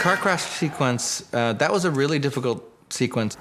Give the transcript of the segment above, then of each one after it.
car crash sequence, that was a really difficult sequence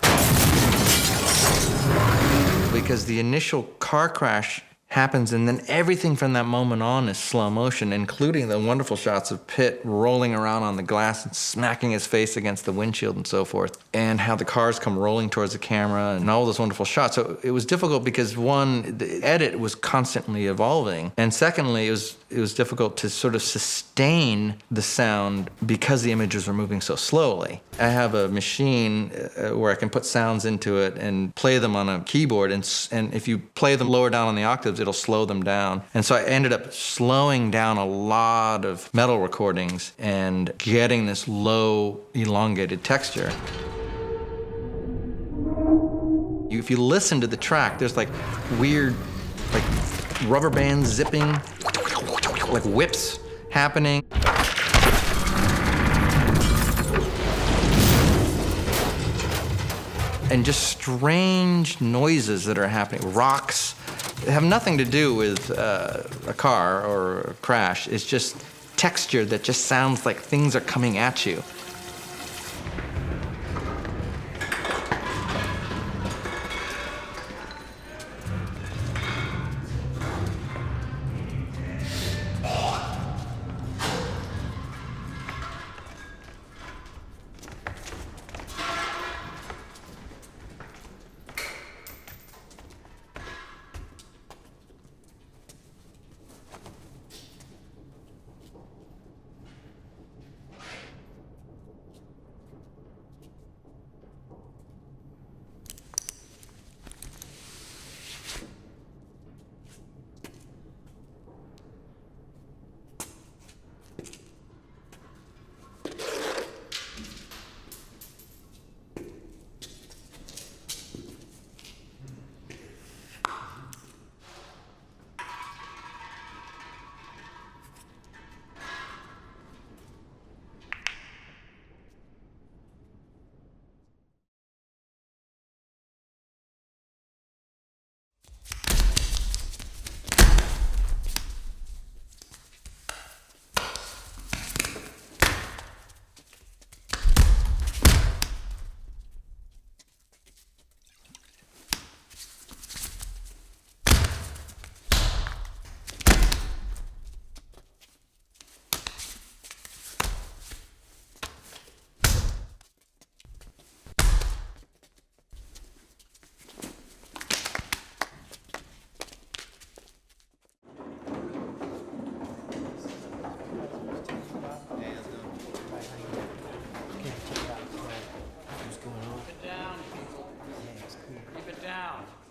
because the initial car crash happens and then everything from that moment on is slow motion, including the wonderful shots of Pitt rolling around on the glass and smacking his face against the windshield and so forth, and how the cars come rolling towards the camera and all those wonderful shots. So it was difficult because, one, the edit was constantly evolving, and secondly, it was difficult to sort of sustain the sound because the images were moving so slowly. I have a machine where I can put sounds into it and play them on a keyboard, and if you play them lower down on the octaves, it'll slow them down. And so I ended up slowing down a lot of metal recordings and getting this low, elongated texture. If you listen to the track, there's like weird, like rubber bands zipping, like whips happening. And just strange noises that are happening, rocks. They have nothing to do with a car or a crash. It's just texture that just sounds like things are coming at you.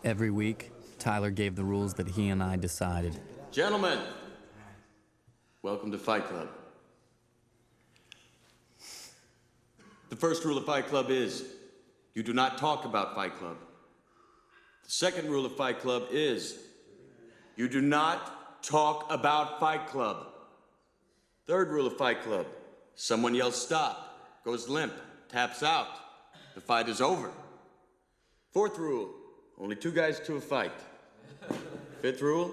Every week, Tyler gave the rules that he and I decided. Gentlemen, welcome to Fight Club. The first rule of Fight Club is, you do not talk about Fight Club. The second rule of Fight Club is, you do not talk about Fight Club. Third rule of Fight Club, someone yells stop, goes limp, taps out. The fight is over. Fourth rule, only two guys to a fight. Fifth rule,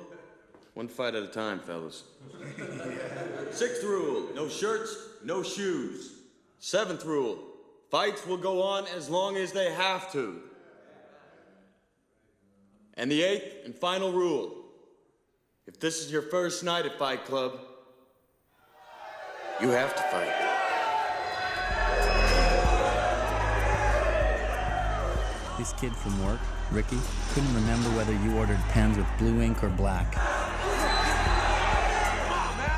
one fight at a time, fellas. Sixth rule, no shirts, no shoes. Seventh rule, fights will go on as long as they have to. And the eighth and final rule, if this is your first night at Fight Club, you have to fight. This kid from work, Ricky, couldn't remember whether you ordered pens with blue ink or black.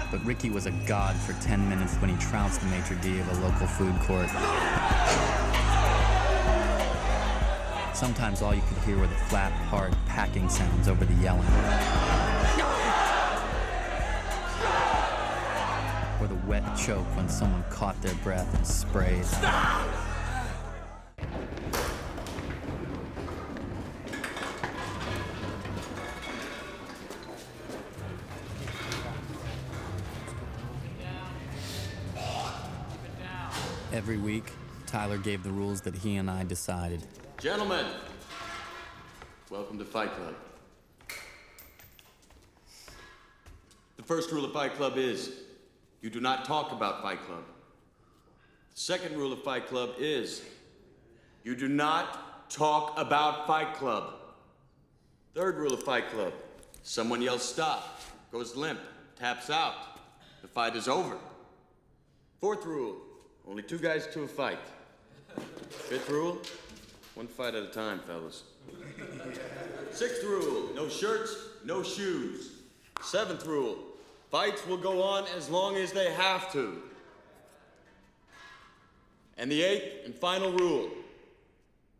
But Ricky was a god for 10 minutes when he trounced the maitre d' of a local food court. Sometimes all you could hear were the flat, hard packing sounds over the yelling. Or the wet choke when someone caught their breath and sprayed. Stop! Every week, Tyler gave the rules that he and I decided. Gentlemen, welcome to Fight Club. The first rule of Fight Club is, you do not talk about Fight Club. The second rule of Fight Club is you do not talk about Fight Club. Third rule of Fight Club, someone yells stop, goes limp, taps out. The fight is over. Fourth rule, only 2 guys to a fight. Fifth rule, 1 fight at a time, fellas. Sixth rule, no shirts, no shoes. Seventh rule, fights will go on as long as they have to. And the 8th and final rule,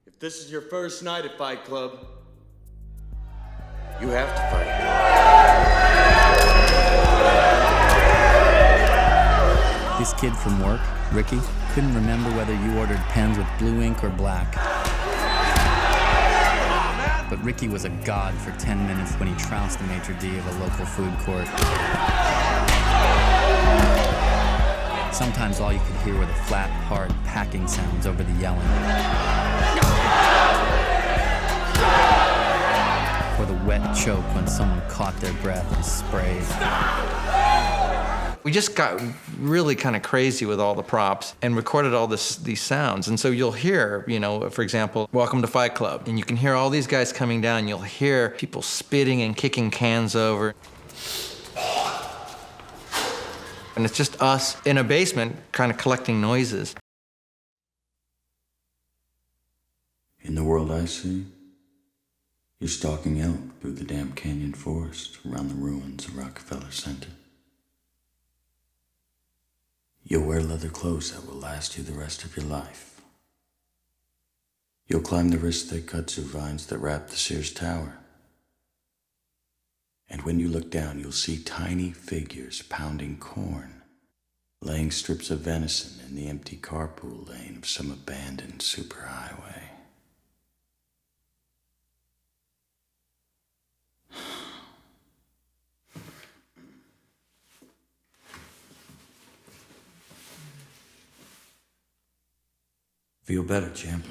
if this is your first night at Fight Club, you have to fight. This kid from work, Ricky, couldn't remember whether you ordered pens with blue ink or black. But Ricky was a god for 10 minutes when he trounced the maitre d' of a local food court. Sometimes all you could hear were the flat, hard packing sounds over the yelling. Or the wet choke when someone caught their breath and sprayed. We just got really kind of crazy with all the props and recorded all these sounds. And so you'll hear, for example, Welcome to Fight Club. And you can hear all these guys coming down. You'll hear people spitting and kicking cans over. And it's just us in a basement kind of collecting noises. In the world I see, you're stalking elk through the damp canyon forest around the ruins of Rockefeller Center. You'll wear leather clothes that will last you the rest of your life. You'll climb the wrist-thick kudzu vines that wrap the Sears Tower. And when you look down, you'll see tiny figures pounding corn, laying strips of venison in the empty carpool lane of some abandoned superhighway. Feel better, champ.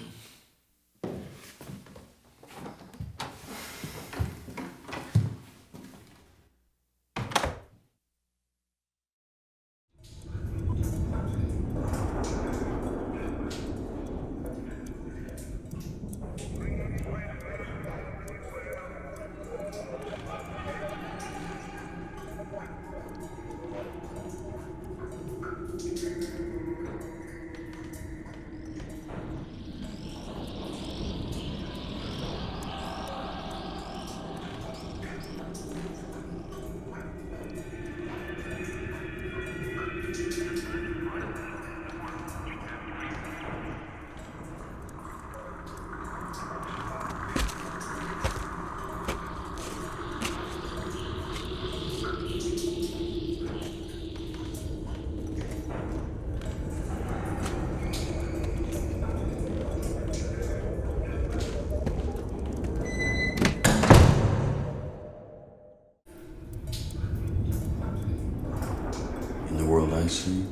I see.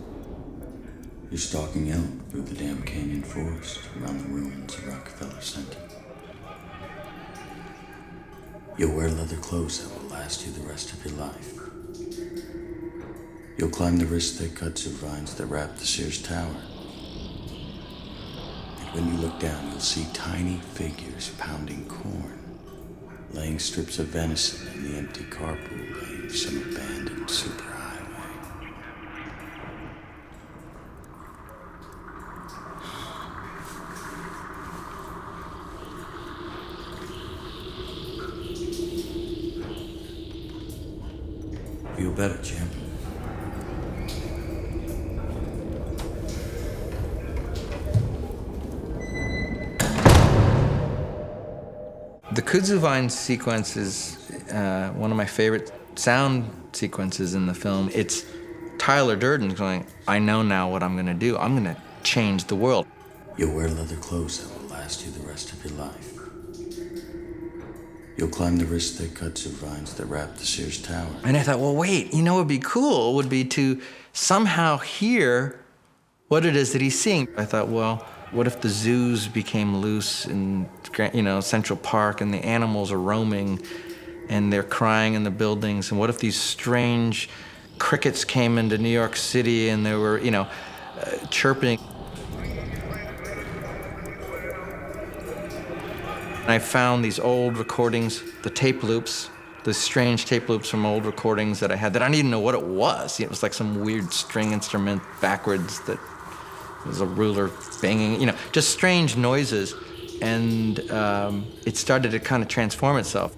You're stalking elk through the damp canyon forest around the ruins of Rockefeller Center. You'll wear leather clothes that will last you the rest of your life. You'll climb the wrist-thick kudzu vines that wrap the Sears Tower. And when you look down, you'll see tiny figures pounding corn, laying strips of venison in the empty carpool lane of some abandoned superhighway. Feel better, champ. The kudzu vine sequence is one of my favorite sound sequences in the film. It's Tyler Durden going, I know now what I'm going to do. I'm going to change the world. You'll wear leather clothes that will last you the rest of your life. You'll climb the wrist-thick kudzu vines that wrap the Sears Tower. And I thought, well, wait, what would be cool would be to somehow hear what it is that he's seeing. I thought, well, what if the zoos became loose in, Central Park and the animals are roaming and they're crying in the buildings? And what if these strange crickets came into New York City and they were, chirping? I found these old recordings, the tape loops, the strange tape loops from old recordings that I had that I didn't even know what it was. It was like some weird string instrument backwards that was a ruler banging, just strange noises. And it started to kind of transform itself.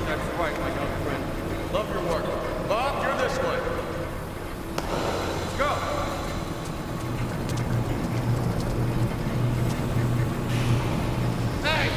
That's right, my young friend. Love your work. Bob, you're this way. Let's go. Hey!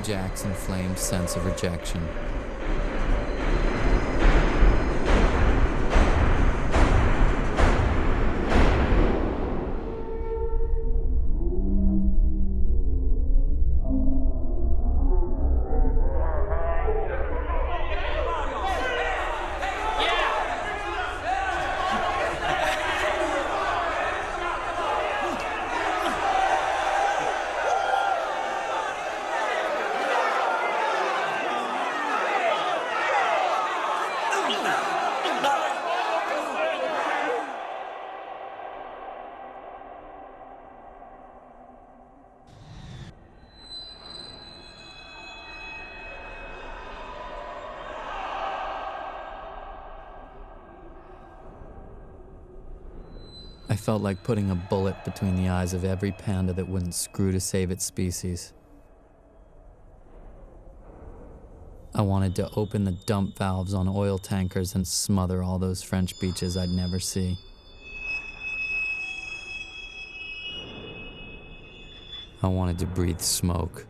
Jackson Flame's sense of rejection. I felt like putting a bullet between the eyes of every panda that wouldn't screw to save its species. I wanted to open the dump valves on oil tankers and smother all those French beaches I'd never see. I wanted to breathe smoke.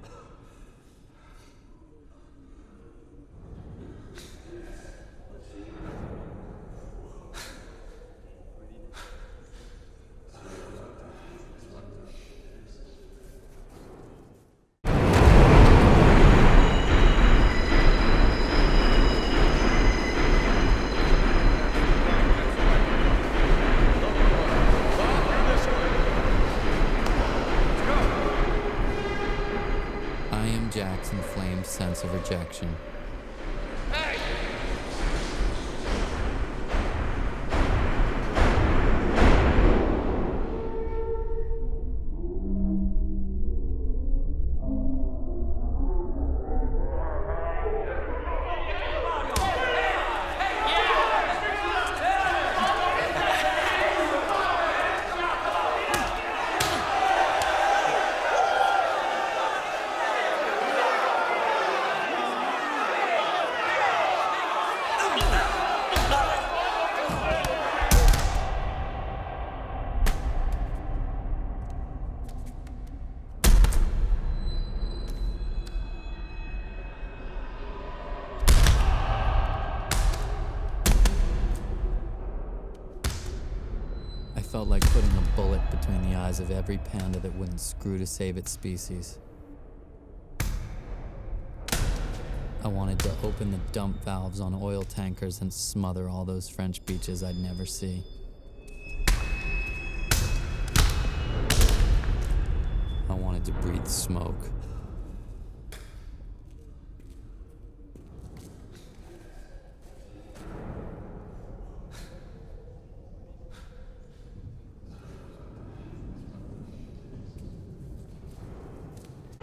Jackson Flame's sense of rejection. Hey! felt like putting a bullet between the eyes of every panda that wouldn't screw to save its species. I wanted to open the dump valves on oil tankers and smother all those French beaches I'd never see. I wanted to breathe smoke.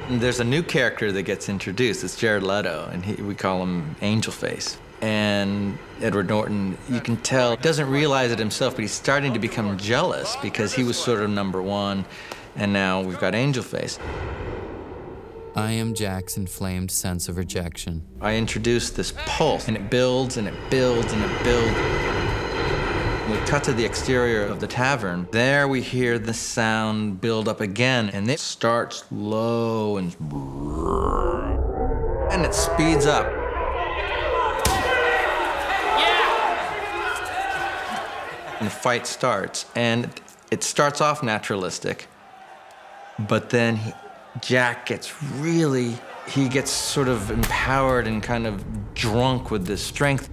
There's a new character that gets introduced. It's Jared Leto, and we call him Angel Face. And Edward Norton, you can tell, doesn't realize it himself, but he's starting to become jealous because he was sort of number one, and now we've got Angel Face. I am Jack's inflamed sense of rejection. I introduced this pulse, and it builds, and it builds, and it builds. We cut to the exterior of the tavern. There we hear the sound build up again, and it starts low and it speeds up. And the fight starts, and it starts off naturalistic, but then Jack gets he gets sort of empowered and kind of drunk with this strength.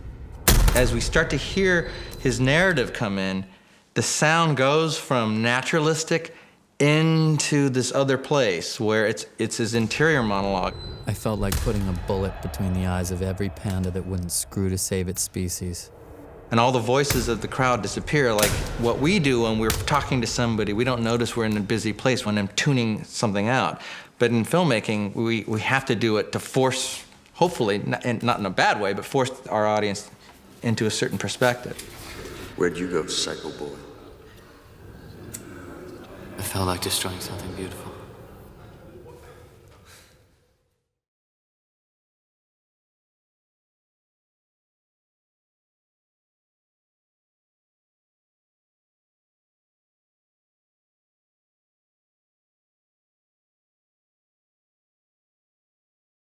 As we start to hear his narrative come in, the sound goes from naturalistic into this other place where it's his interior monologue. I felt like putting a bullet between the eyes of every panda that wouldn't screw to save its species. And all the voices of the crowd disappear. Like what we do when we're talking to somebody, we don't notice we're in a busy place when I'm tuning something out. But in filmmaking, we have to do it to force, hopefully, not in a bad way, but force our audience into a certain perspective. Where'd you go, psycho boy? I felt like destroying something beautiful.